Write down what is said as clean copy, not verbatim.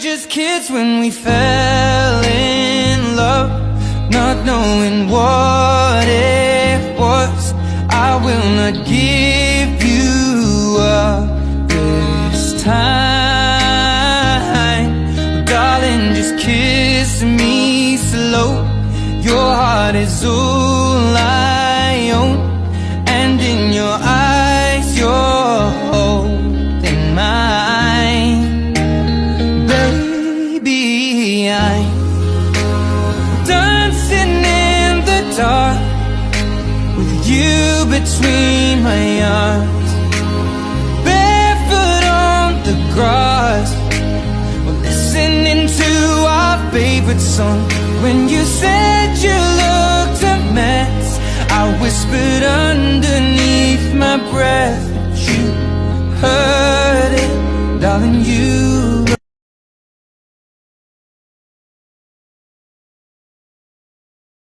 just kids when we fell in love, not knowing what it was. I will not give you up this time. Darling, just kiss me slow. Your heart is all I own, and in your eyes you're holding mine. Baby, I'm dancing in the dark with you between my arms, barefoot on the grass. We're listening to our favorite song. When you said you looked a mess, I whispered underneath my breath, but you heard